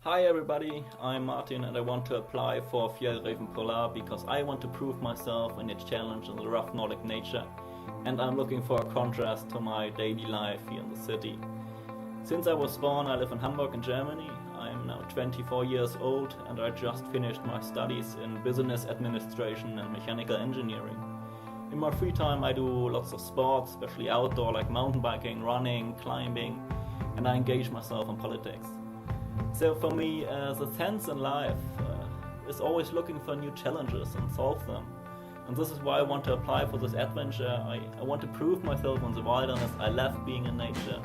Hi everybody, I'm Martin and I want to apply for Fjällräven Polar because I want to prove myself in its challenge in the rough Nordic nature, and I'm looking for a contrast to my daily life here in the city. Since I was born, I live in Hamburg in Germany. I'm now 24 years old and I just finished my studies in business administration and mechanical engineering. In my free time I do lots of sports, especially outdoor, like mountain biking, running, climbing, and I engage myself in politics. So for me, the sense in life is always looking for new challenges and solve them. And this is why I want to apply for this adventure. I want to prove myself in the wilderness. I love being in nature.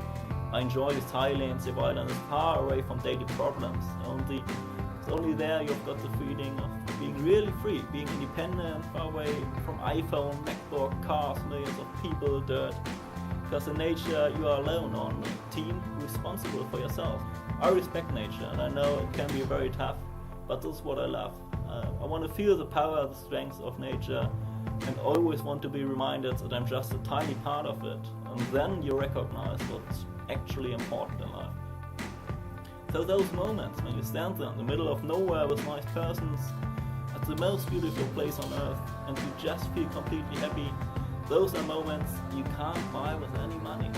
I enjoy the silence, the wilderness, far away from daily problems. It's only there you've got the feeling of being really free, being independent, far away from iPhone, MacBook, cars, millions of people, dirt. Because in nature you are alone on a team responsible for yourself. I respect nature and I know it can be very tough, but this is what I love. I want to feel the power, the strength of nature, and always want to be reminded that I'm just a tiny part of it, and then you recognize what's actually important in life. So those moments when you stand there in the middle of nowhere with nice persons, at the most beautiful place on earth, and you just feel completely happy, those are moments you can't buy with any money.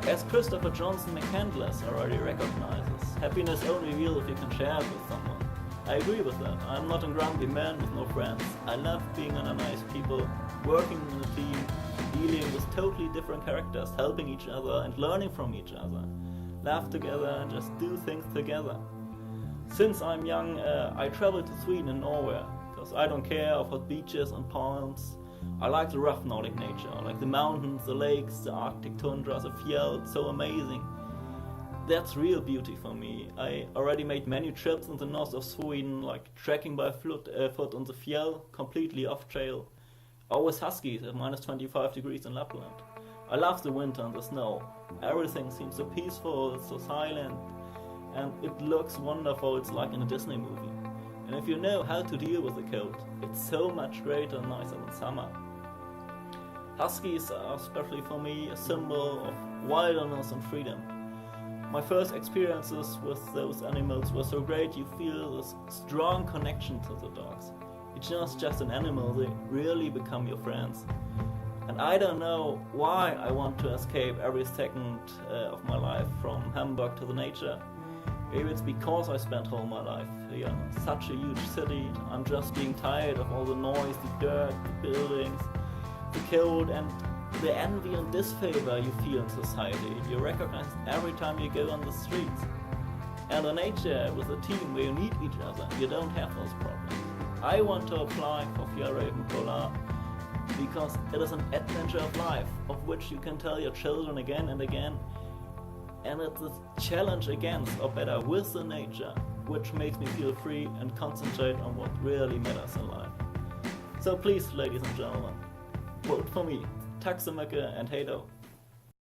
As Christopher Johnson McCandless already recognizes, happiness only real if you can share it with someone. I agree with that. I'm not a grumpy man with no friends. I love being around nice people, working in a team, dealing with totally different characters, helping each other and learning from each other. Laugh together and just do things together. Since I'm young, I travel to Sweden and Norway, because I don't care about beaches and palms. I like the rough Nordic nature, I like the mountains, the lakes, the Arctic tundra, the fjell, it's so amazing. That's real beauty for me. I already made many trips in the north of Sweden, like trekking by foot on the fjell, completely off trail. Always huskies at minus 25 degrees in Lapland. I love the winter and the snow. Everything seems so peaceful, so silent, and it looks wonderful, it's like in a Disney movie. And if you know how to deal with the cold, it's so much greater and nicer than summer. Huskies are, especially for me, a symbol of wilderness and freedom. My first experiences with those animals were so great. You feel this strong connection to the dogs. It's not just an animal, they really become your friends. And I don't know why I want to escape every second of my life from Hamburg to the nature. Maybe it's because I spent all my life here in such a huge city. I'm just being tired of all the noise, the dirt, the buildings, the cold, and the envy and disfavor you feel in society. You recognize every time you go on the streets. And in nature, with a team where you need each other, you don't have those problems. I want to apply for Fjällräven Polar because it is an adventure of life, of which you can tell your children again and again. And it's a challenge against, or better, with the nature, which makes me feel free and concentrate on what really matters in life. So please, ladies and gentlemen, vote for me. Tack så mycket and hej då.